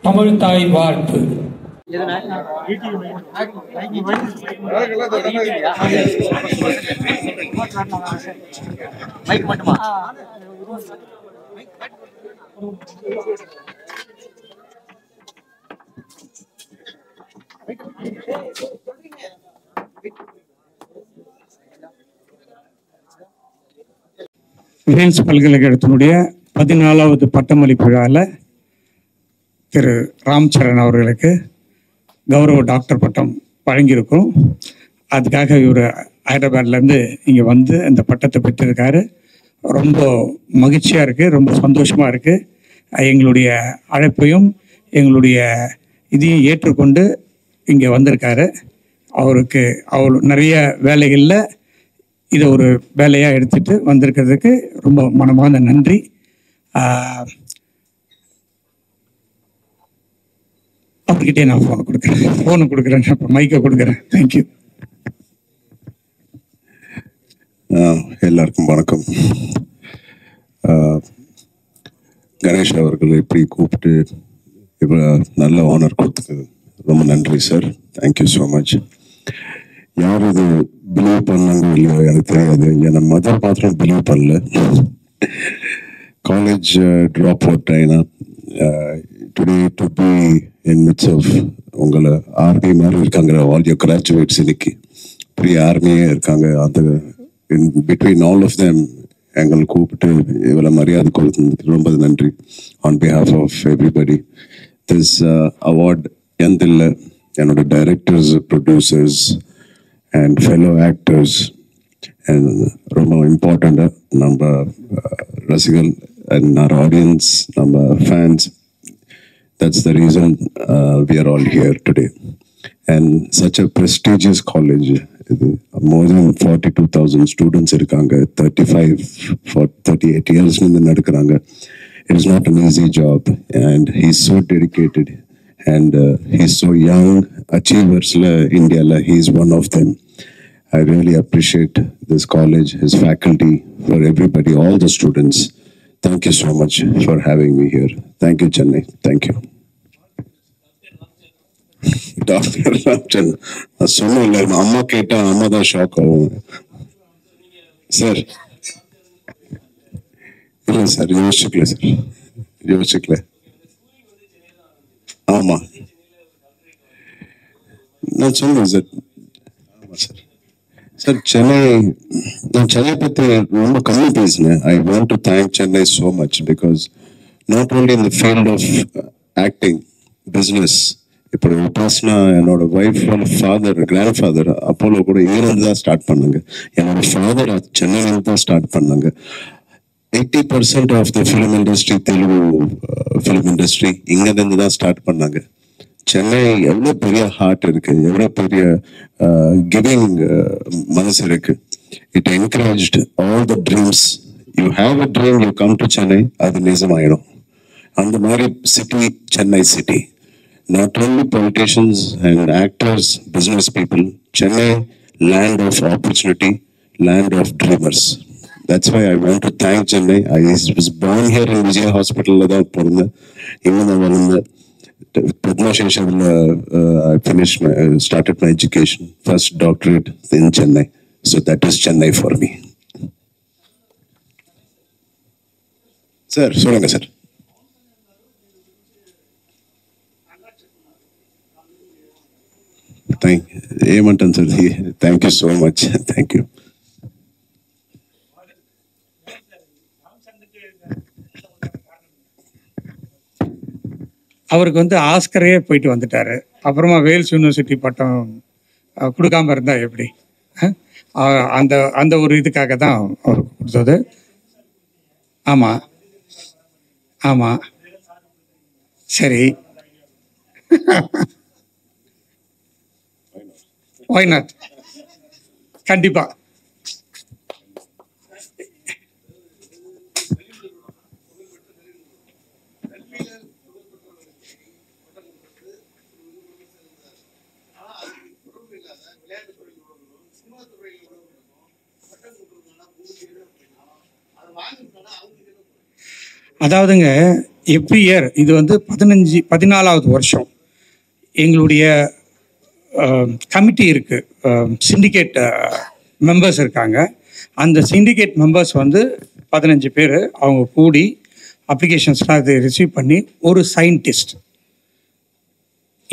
தமிழ் தாய் வாழ்த்து. விரேன்ஸ் பல்கலைக்கழகத்தினுடைய 14வது பட்டமளிப்பு விழாவில் திரு ராம்சரண் அவர்களுக்கு கௌரவ டாக்டர் பட்டம் வழங்கியிருக்கோம். அதுக்காக இவர் ஹைதராபாத்லேருந்து இங்கே வந்து இந்த பட்டத்தை பெற்றிருக்காரு. ரொம்ப மகிழ்ச்சியாக இருக்குது, ரொம்ப சந்தோஷமாக இருக்குது. எங்களுடைய அழைப்பையும் எங்களுடைய இதையும் ஏற்றுக்கொண்டு இங்கே வந்திருக்காரு. அவருக்கு நிறைய வேலைகளில் இதை ஒரு வேலையாக எடுத்துகிட்டு வந்திருக்கிறதுக்கு ரொம்ப மனமார்ந்த நன்றி. அவர்கிட்டே நான் ஃபோனை கொடுக்குறேன், இப்போ மைக்கை கொடுக்குறேன். தேங்க்யூ. எல்லாருக்கும் வணக்கம். கணேஷ் அவர்கள் எப்படி கூப்பிட்டு இவ்வளோ நல்ல ஆனர் கொடுத்தது ரொம்ப நன்றி சார். Thank you so much. யார் இது பிலீவ் பண்ணாங்க இல்லையோ எனக்கு தெரியாது. ஏன்னா மதர் பாத்திரம் பிலீவ் பண்ணல. காலேஜ் ட்ராப் அவுட் ஆயினா today to be in midst of உங்களை ஆர்மி மாதிரி இருக்காங்க. ஆல் யூர் கிராஜுவேட்ஸ் இன்னைக்கு பெரிய ஆர்மியே இருக்காங்க. அந்த in between all of them எங்களை கூப்பிட்டு இவ்வளோ மரியாதை கொடுத்ததுக்கு ரொம்ப நன்றி. On behalf of everybody. This award எந்தில்லை என்னோட directors, producers and fellow actors and ரொம்ப இம்பார்ட்டண்ட்டாக நம்ம ரசிகர்கள் and our audience, நம்ம fans. That's the reason we are all here today. And such a prestigious college. More than 42,000 students இருக்காங்க. 38 years நடக்கிறாங்க. It is not an easy job and he's so dedicated and he's so young. Achievers India, he is one of them. I really appreciate this college, his faculty, for everybody, all the students. Thank you so much for having me here. Thank you, Chennai. Thank you. Dr. Ramchan, சொன்னேன் அம்மா கேட்டா அம்மா தான் shock ஆகும் sir. இல்லை sir, யோசிக்கல. ஆமா நான் சொன்னேன் சார். ஆமா சார். சார் நான் சென்னை பற்றி ரொம்ப கம்மி பேசினேன். I want to thank Chennai so much because not only in the field of acting, business, இப்போ உபாசனா என்னோட ஒய்ஃபோட ஃபாதர் கிராண்ட் ஃபாதர் அப்போலோ கூட இங்கிருந்து தான் ஸ்டார்ட் பண்ணாங்க. என்னோட ஃபாதர் சென்னையிலேருந்து தான் ஸ்டார்ட் பண்ணாங்க. 80% of the film industry, Telugu film industry இங்கிருந்து தான் ஸ்டார்ட் பண்ணாங்க. சென்னை எவ்வளோ பெரிய ஹார்ட் இருக்கு, எவ்வளோ பெரிய கிவிங் மனசு இருக்கு. It encouraged all the dreams. You have a dream, you come to Chennai, அது நிஜமாயிடும். அந்த மாதிரி city Chennai city. Not only politicians and actors, business people, Chennai, land of opportunity, land of dreamers. That's why I want to thank Chennai. I was born here in Vijaya Hospital. Padma Sheshavilla, I finished started my education, first doctorate in Chennai. So that is Chennai for me. Sir, solunga sir. ఏమంటాను sir, thank you so much, thank you. அவருக்கு வந்து ஆஸ்கரே போயிட்டு வந்துட்டாரு. அப்புறமா Wales university பட்டம் கொடுக்காம இருந்தா எப்படி? அந்த அந்த ஒரு இதுக்காக தான் அவருக்கு கொடுத்தது. ஆமாம் ஆமாம், சரி. Why not? கண்டிப்பா. அதாவதுங்க, எவ்ரி இயர் இது வந்து 14வது வருஷம் எங்களுடைய கமிட்டி இருக்கு, சிண்டிகேட் மெம்பர்ஸ் இருக்காங்க. அந்த சிண்டிகேட் மெம்பர்ஸ் வந்து 15 பேர். அவங்க கூடி அப்ளிகேஷன்ஸ்லாம் அதை ரிசீவ் பண்ணி ஒரு சயின்டிஸ்ட்,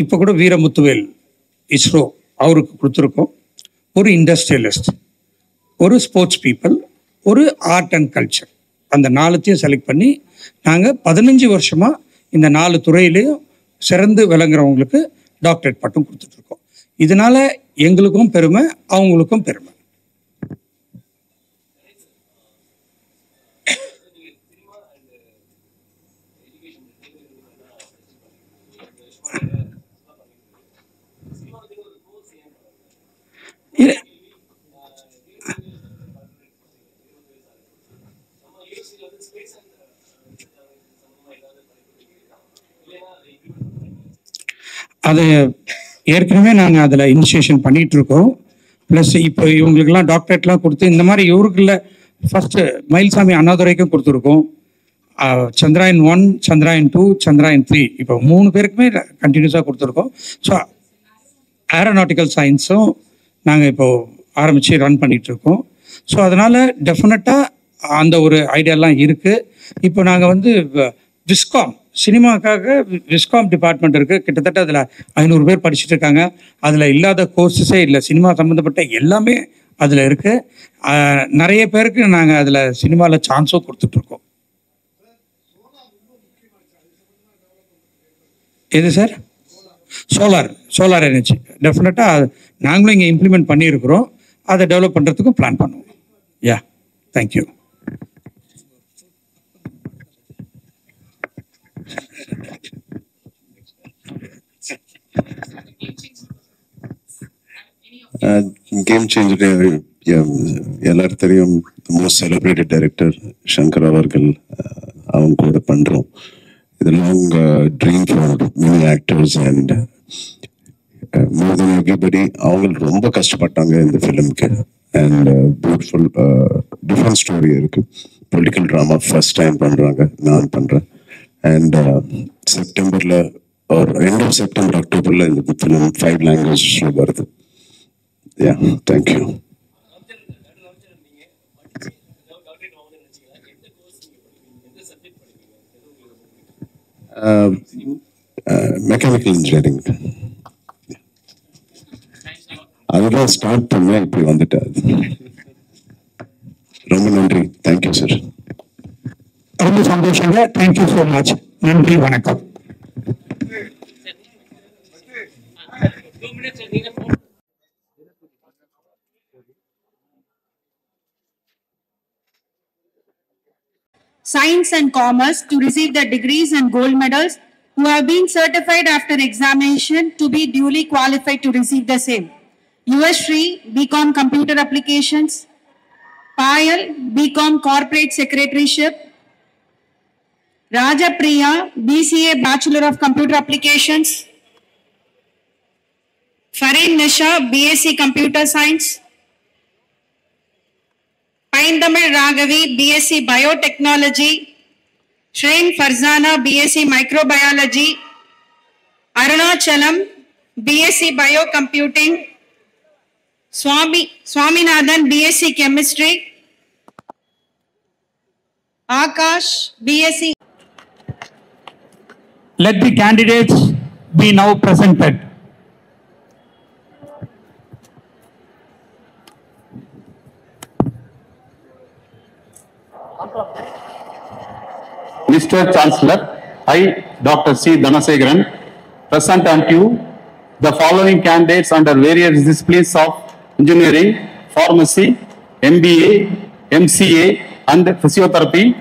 இப்போ கூட வீரமுத்துவேல் இஸ்ரோ அவருக்கு கொடுத்துருக்கோம், ஒரு இண்டஸ்ட்ரியலிஸ்ட், ஒரு ஸ்போர்ட்ஸ் பீப்புள், ஒரு ஆர்ட் அண்ட் கல்ச்சர், அந்த 4த்தையும் செலக்ட் பண்ணி நாங்கள் 15 வருஷமாக இந்த 4 துறையிலையும் சிறந்து விளங்குறவங்களுக்கு டாக்டரேட் பட்டம் கொடுத்துட்ருக்கோம். இதனால எங்களுக்கும் பெருமை, அவங்களுக்கும் பெருமை. அது ஏற்கனவே நாங்கள் அதில் இனிஷியேஷன் பண்ணிகிட்ருக்கோம். ப்ளஸ் இப்போ இவங்களுக்கெல்லாம் டாக்டரேட்லாம் கொடுத்து இந்த மாதிரி இவருக்குள்ள ஃபஸ்ட்டு மயில்சாமி அண்ணாதுரைக்கும் கொடுத்துருக்கோம். சந்திராயன் 1, சந்திராயன் 2, சந்திராயன் 3, இப்போ 3 பேருக்குமே கண்டினியூஸாக கொடுத்துருக்கோம். ஸோ ஏரோநாட்டிக்கல் சயின்ஸும் நாங்கள் இப்போது ஆரம்பித்து ரன் பண்ணிகிட்ருக்கோம். ஸோ அதனால் டெஃபினட்டாக அந்த ஒரு ஐடியாலாம் இருக்குது. இப்போ நாங்கள் வந்து விஸ்காம் சினிமாக்காக விஸ்காம் டிபார்ட்மெண்ட் இருக்குது. கிட்டத்தட்ட அதில் 500 பேர் படிச்சுட்டு இருக்காங்க. அதில் இல்லாத கோர்ஸஸே இல்லை. சினிமா சம்மந்தப்பட்ட எல்லாமே அதில் இருக்குது. நிறைய பேருக்கு நாங்கள் அதில் சினிமாவில் சான்ஸும் கொடுத்துட்ருக்கோம். எது சார்? சோலார் எனர்ஜி டெஃபினட்டாக நாங்களும் இங்கே இம்ப்ளிமெண்ட் பண்ணியிருக்கிறோம். அதை டெவலப் பண்ணுறதுக்கும் பிளான் பண்ணுவோம். யா, தேங்க்யூ. கேம் சேஞ்சர் எல்லாரும் தெரியும், மோஸ்ட் செலிப்ரேட்டட் டைரக்டர் சங்கர் அவர்கள், அவங்க கூட பண்ணுறோம். இது long dream for many actors and more then everybody. அவங்க ரொம்ப கஷ்டப்பட்டாங்க இந்த ஃபிலிம்க்கு. அண்ட் பியூட்டிஃபுல் டிஃப்ரெண்ட் ஸ்டோரி இருக்குது. பொலிட்டிக்கல் ட்ராமா ஃபர்ஸ்ட் டைம் பண்ணுறாங்க, நான் பண்ணுறேன். அண்ட் செப்டம்பரில் ஒரு எண்ட் ஆஃப் செப்டம்பர் அக்டோபரில் இந்த ஃபிலிம் 5 லாங்குவேஜஸில் வருது. Yeah, thank you. Mechanical engineering. அதெல்லாம் ஸ்டார்ட் பண்ண இப்படி வந்துட்டு ரொம்ப நன்றி. Thank you sir. ரொம்ப சந்தோஷங்க. Thank you so much. நன்றி, வணக்கம். Science and Commerce to receive the degrees and gold medals who have been certified after examination to be duly qualified to receive the same. Yuvashri, BCom Computer Applications. Payal, BCom Corporate Secretaryship. Raja Priya, BCA Bachelor of Computer Applications. Fareen Nisha, BSc Computer Science. Paindamil Raghavi, BSc Biotechnology. Shrein Farzana, BSc Microbiology. Arunachalam, BSc Biocomputing. Swaminathan, BSc Chemistry. Akash, BSc. Let the candidates be now presented. Mr. Chancellor, I, Dr. C. Dhanasegaran, present unto you the following candidates under various disciplines of engineering, pharmacy, MBA, MCA, and physiotherapy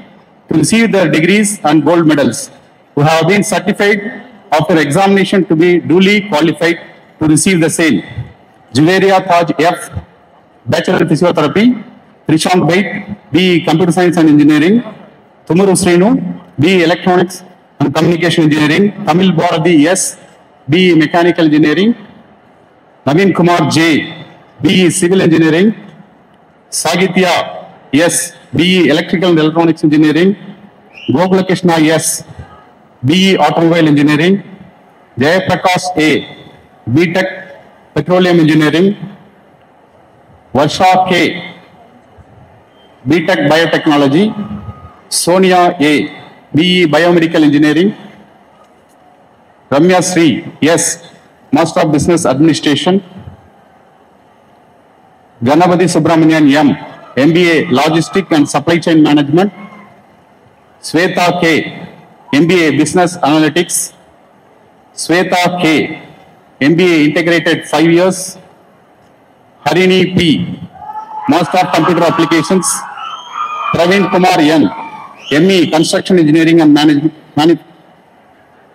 to receive their degrees and gold medals, who have been certified after examination to be duly qualified to receive the same. Juveria Taj F, Bachelor in Physiotherapy. Trishant Bait, B. Computer Science and Engineering. Tumuru Srinu, B. Electronics and Communication Engineering. Tamil Bharati S, B. Mechanical Engineering. Naveen Kumar J, B. Civil Engineering. Sagitya S, B. Electrical and Electronics Engineering. Gokula Krishna S, B. Automobile Engineering. Jayaprakash A, B. Tech Petroleum Engineering. Varsha K, B. Tech Biotechnology. Sonia A, BE Biomedical Engineering. Ramya Sri S, Master of Business Administration. Ganapati Subramanian M, MBA Logistic and Supply Chain Management. Sweta K, MBA Business Analytics. Sweta K, MBA Integrated 5 years. Harini P, Master of Computer Applications. Praveen Kumar N, ME Construction Engineering and Management.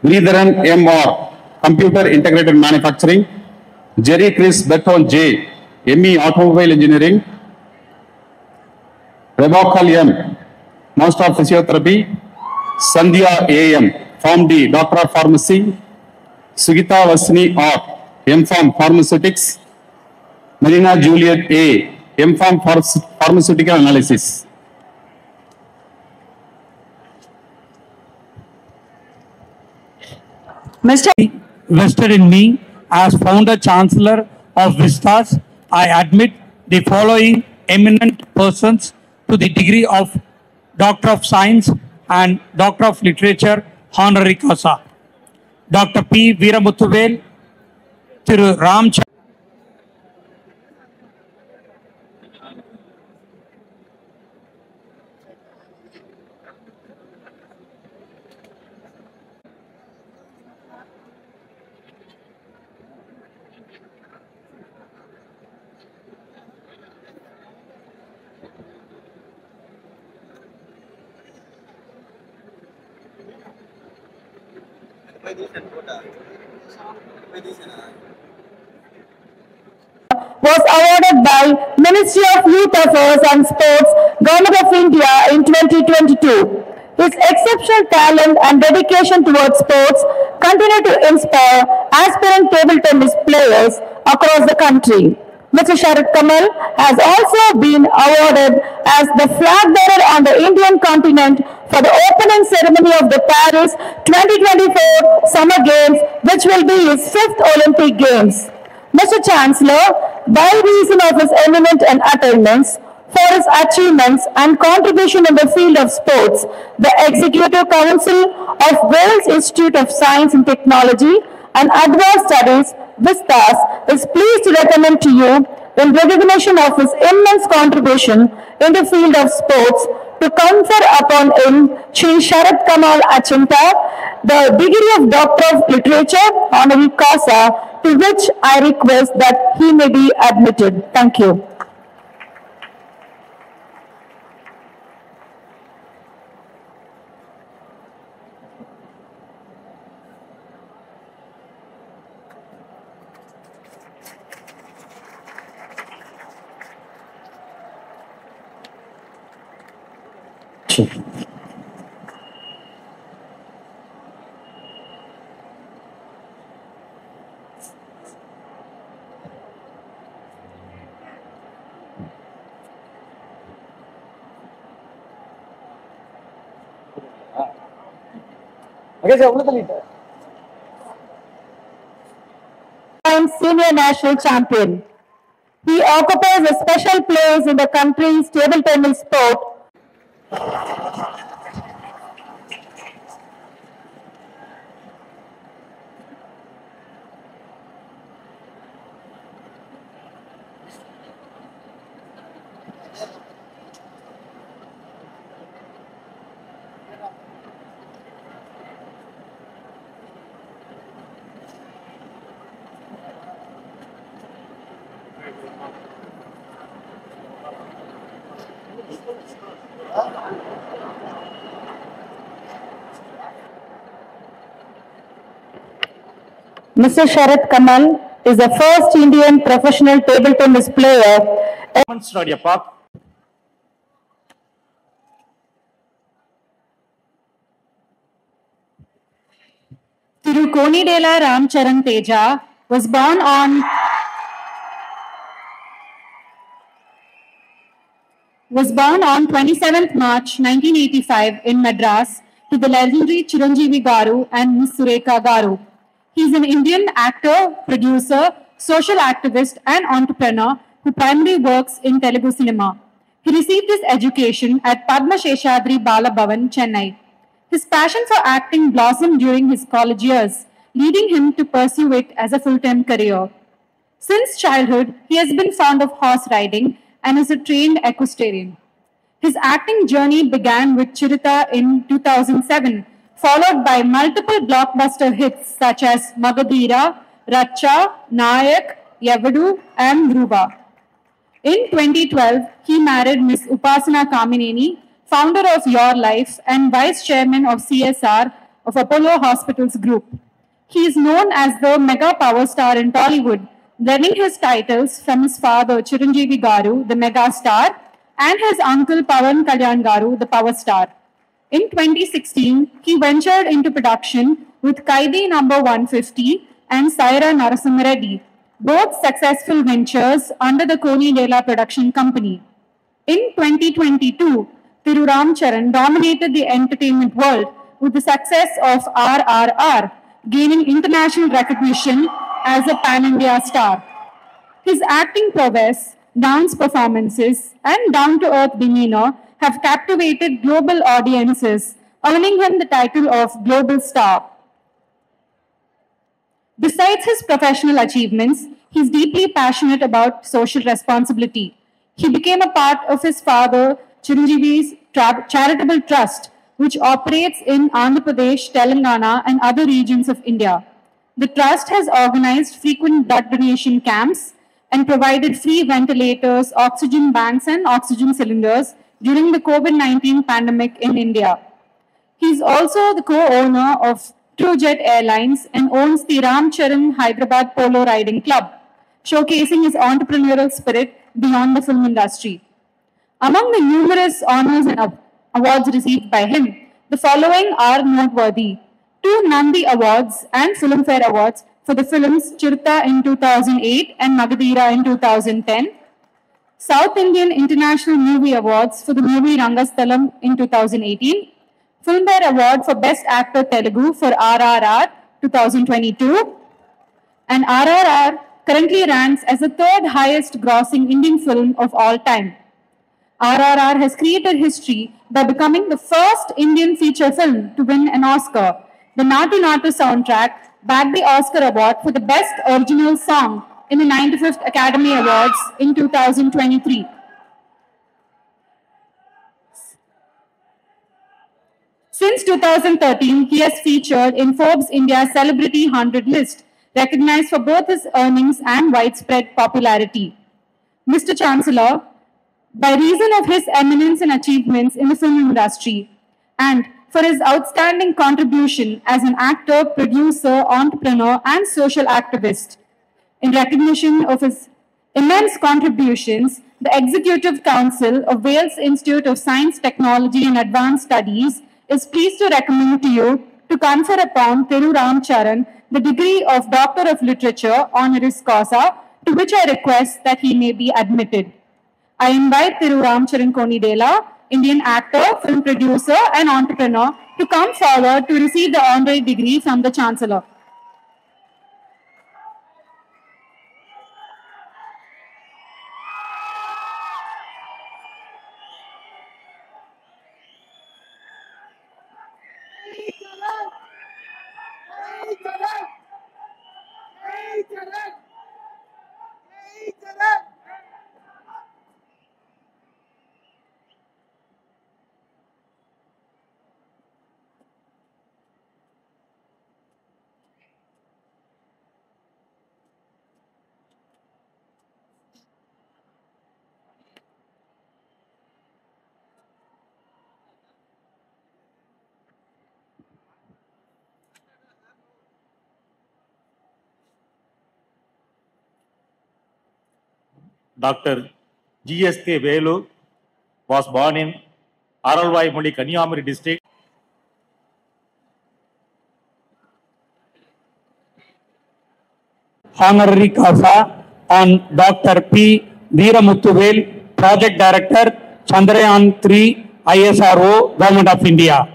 Sridharan M.R, Computer Integrated Manufacturing. Jerry Chris Beton J, ME Automobile Engineering. Rebecca M, Master of Physiotherapy. Sandhya A.M, Form D, Doctor of Pharmacy. Sugita Vasni R, M.Pharm Pharmaceutics. Marina Juliet A, M.Pharm Pharmaceutical Analysis. Mr. Vested in me as founder chancellor of Vistas, I admit the following eminent persons to the degree of Doctor of Science and Doctor of Literature honorary causa. Dr. P. Veeramuthuvel, Thiru Ram was awarded by Ministry of Youth Affairs and Sports, Government of India in 2022. His exceptional talent and dedication towards sports continue to inspire aspiring table tennis players across the country. Mr. Sharad Kamal has also been awarded as the flag bearer on the Indian continent for the opening ceremony of the Paris 2024 Summer Games, which will be his 5th Olympic Games. Mr. Chancellor, by reason of his eminent attainments, for his achievements and contribution in the field of sports, the Executive Council of Wales Institute of Science and Technology and Advanced Studies, Vistas, is pleased to recommend to you, in recognition of his immense contribution in the field of sports, to confer upon him, Shri Sharad Kamal Achinta, the degree of Doctor of Literature, honorary causa, to which I request that he may be admitted. Thank you. Action. Senior national champion. He occupies a special place in the country's table tennis sport. Mr. Sharat Kamal is the first Indian professional table tennis player. Tirukonidela Ramcharan Teja was born on 27th March 1985 in Madras to the legendary Chiranjeevi Garu and Miss Surekha Garu. He is an Indian actor, producer, social activist and entrepreneur who primarily works in Telugu cinema. He received his education at Padma Sheshadri Bala Bhavan, Chennai. His passion for acting blossomed during his college years, leading him to pursue it as a full-time career. Since childhood, he has been fond of horse riding and is a trained equestrian. His acting journey began with Chirita in 2007, followed by multiple blockbuster hits such as Magadhira, Racha, Nayak, Yavadu, and Dhruva. In 2012, he married Miss Upasana Kamineni, founder of Your Life and vice chairman of CSR of Apollo Hospitals Group. He is known as the mega power star in Tollywood, learning his titles from his father Chiranjeevi Garu, the mega star, and his uncle Pawan Kalyan Garu, the power star. In 2016, he ventured into production with Kaidi No. 150 and Saira Narasimha Reddy, both successful ventures under the Konidela production company. In 2022, Thiru Ramcharan dominated the entertainment world with the success of RRR, gaining international recognition as a pan-India star. His acting prowess, dance performances, and down-to-earth demeanor have captivated global audiences, earning him the title of Global Star. Besides his professional achievements, he is deeply passionate about social responsibility. He became a part of his father Chiranjeevi's charitable trust, which operates in Andhra Pradesh, Telangana, and other regions of India. The trust has organized frequent blood donation camps and provided free ventilators, oxygen banks, and oxygen cylinders during the COVID-19 pandemic in India. He is also the co-owner of TrueJet Airlines and owns the Ramcharan Hyderabad Polo Riding Club, showcasing his entrepreneurial spirit beyond the film industry. Among the numerous honors and awards received by him, the following are noteworthy: 2 Nandi Awards and Filmfare Awards for the films Chirta in 2008 and Magadhira in 2010, South Indian International Movie Awards for the movie Rangasthalam in 2018, Filmfare Award for Best Actor Telugu for RRR 2022, and RRR currently ranks as the 3rd highest grossing Indian film of all time. RRR has created history by becoming the first Indian feature film to win an Oscar. The Natu Natu soundtrack bagged the Oscar Award for the Best Original Song in the 95th Academy Awards in 2023. Since 2013, he has featured in Forbes India's Celebrity 100 list, recognized for both his earnings and widespread popularity. Mr. Chancellor, by reason of his eminence and achievements in the film industry, and for his outstanding contribution as an actor, producer, entrepreneur, and social activist, in recognition of his immense contributions, The Executive Council of Wales Institute of Science, Technology and Advanced Studies is pleased to recommend to you to confer upon Thiru Ramcharan the degree of Doctor of Literature honoris causa, to which I request that he may be admitted. I invite Thiru Ramcharan Konidela, Indian actor, film producer and entrepreneur, to come forward to receive the honorary degree from the Chancellor. Dr. G.S.K. Velu was born in Aralvai Muli, Kanyakumari district. Honorary causa on Dr. P. Veeramuthuvel, Project Director, Chandrayaan 3, ISRO, Government of India.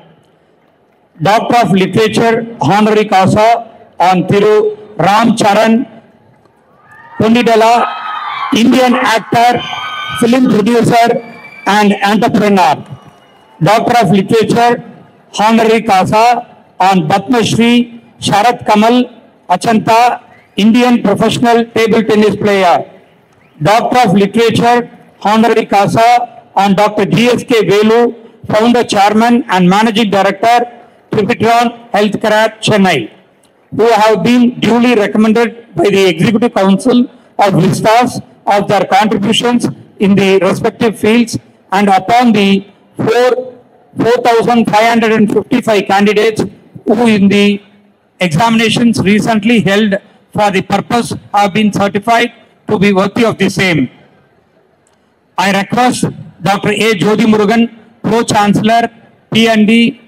Doctor of Literature, honorary causa on Thiru Ramcharan Konidela, Indian actor, film producer and entrepreneur. Doctor of Literature, honorary causa on Padma Shri Sharat Kamal Achanta, Indian professional table tennis player. Doctor of Literature, honorary causa on Dr. G.S.K. Velu, founder, chairman and managing director, Tripitron Healthcare, Chennai, who have been duly recommended by the Executive Council of Vistas of their contributions in the respective fields, and upon the 4,555 candidates who in the examinations recently held for the purpose have been certified to be worthy of the same. I request Dr. A. Jyoti Murugan, Pro-Chancellor, P&D,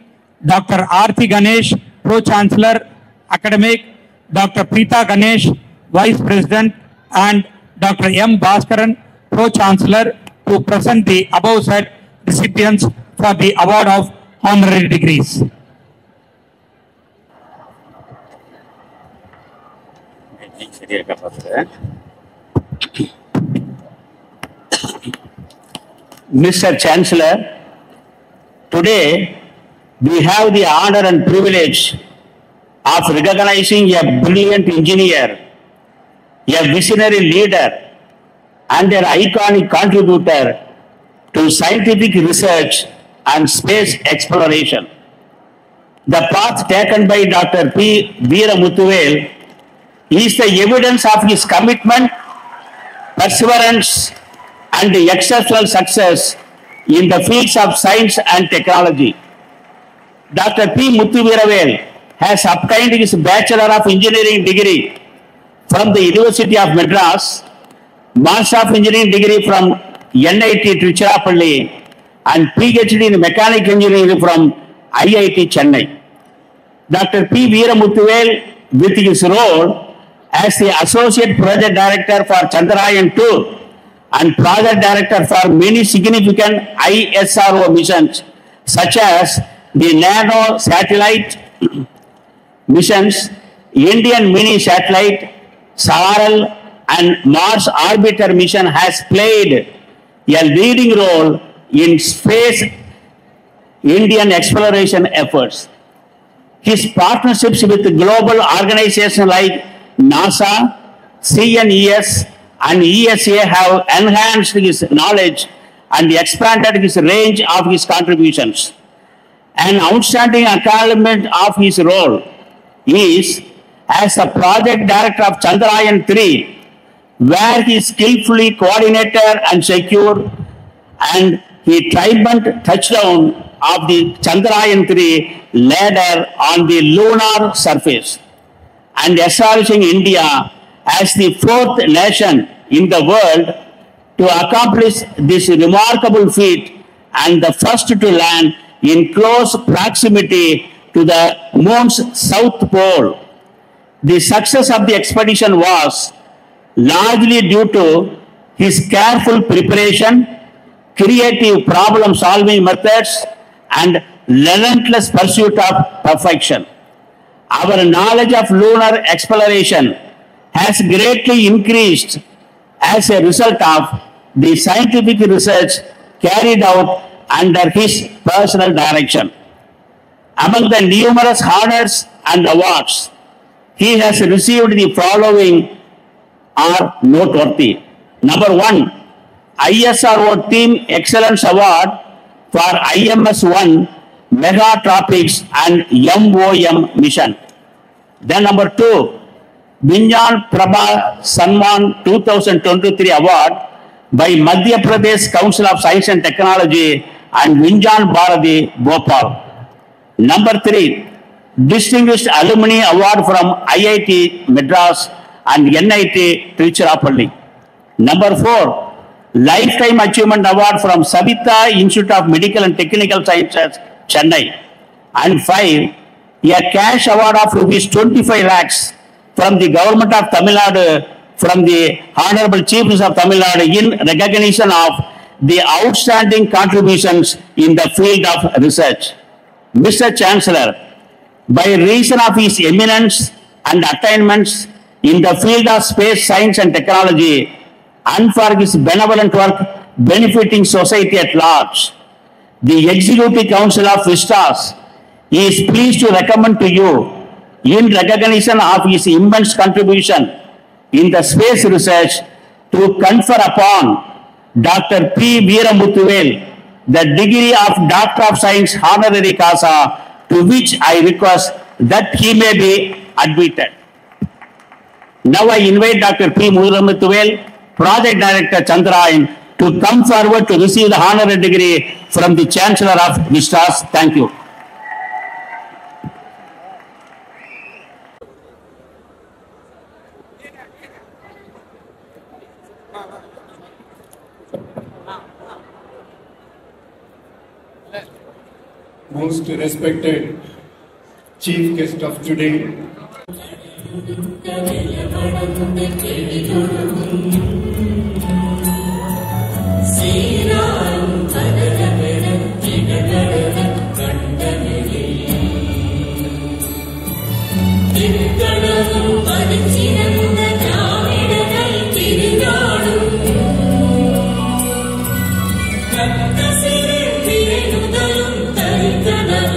Dr. Aarti Ganesh, Pro-Chancellor, Academic, Dr. Preeta Ganesh, Vice President, and Dr. M. Bhaskaran, Pro-Chancellor, to present the above said recipients for the award of honorary degrees. Mr. Chancellor, today we have the honor and privilege of recognizing a brilliant engineer, a visionary leader, and an iconic contributor to scientific research and space exploration. The path taken by Dr. P. Veeramuthuvel is the evidence of his commitment, perseverance, and exceptional success in the fields of science and technology. Dr. P. Muthuveeravel has obtained his Bachelor of Engineering degree from the University of Madras, Master of Engineering degree from NIT Tiruchirappalli, and PhD in Mechanical Engineering from IIT Chennai. Dr. P. Veeramuthuvel, with his role as the Associate Project Director for Chandrayaan-2 and Project Director for many significant ISRO missions, such as the Nano Satellite missions, Indian Mini Satellite, SARAL, and Mars Orbiter mission, has played a leading role in space Indian exploration efforts. His partnerships with global organizations like NASA, CNES, and ESA have enhanced his knowledge and expanded his range of his contributions. An outstanding accomplishment of his role is as the project director of Chandrayaan-3, where he skillfully coordinated and secured and he triumphant touchdown of the Chandrayaan-3 ladder on the lunar surface, and establishing India as the fourth nation in the world to accomplish this remarkable feat and the first to land in close proximity to the moon's south pole. The success of the expedition was largely due to his careful preparation, creative problem-solving methods, and relentless pursuit of perfection. Our knowledge of lunar exploration has greatly increased as a result of the scientific research carried out under his personal direction. Among the numerous honors and awards he has received, the following are noteworthy. Number 1, ISRO Team Excellence Award for IMS-1 Megatropics and MOM mission. Then number 2, Vinyan Prabha Sanman 2023 Award by Madhya Pradesh Council of Science and Technology and Vinyan Bharati Bhopal. Number 3, Distinguished Alumni Award from IIT Madras and NIT Tiruchirappalli. Number 4, Lifetime Achievement Award from Savitha Institute of Medical and Technical Sciences, Chennai. And 5, a cash award of ₹25 lakhs from the government of Tamil Nadu, from the Honorable Chief Minister of Tamil Nadu, in recognition of the outstanding contributions in the field of research. Mr. Chancellor, by reason of his eminence and attainments in the field of space science and technology, and for his benevolent work benefiting society at large, the Executive Council of Vistas is pleased to recommend to you, in recognition of his immense contribution in the space research, to confer upon Dr. P. Veeramuthuvel the degree of Doctor of Science honorary causa, to which I request that he may be admitted. Now I invite Dr. P. Veeramuthuvel, Project Director Chandrayaan, to come forward to receive the honorary degree from the Chancellor of Vistas. Thank you. Most respected chief guest of today, Thank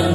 you.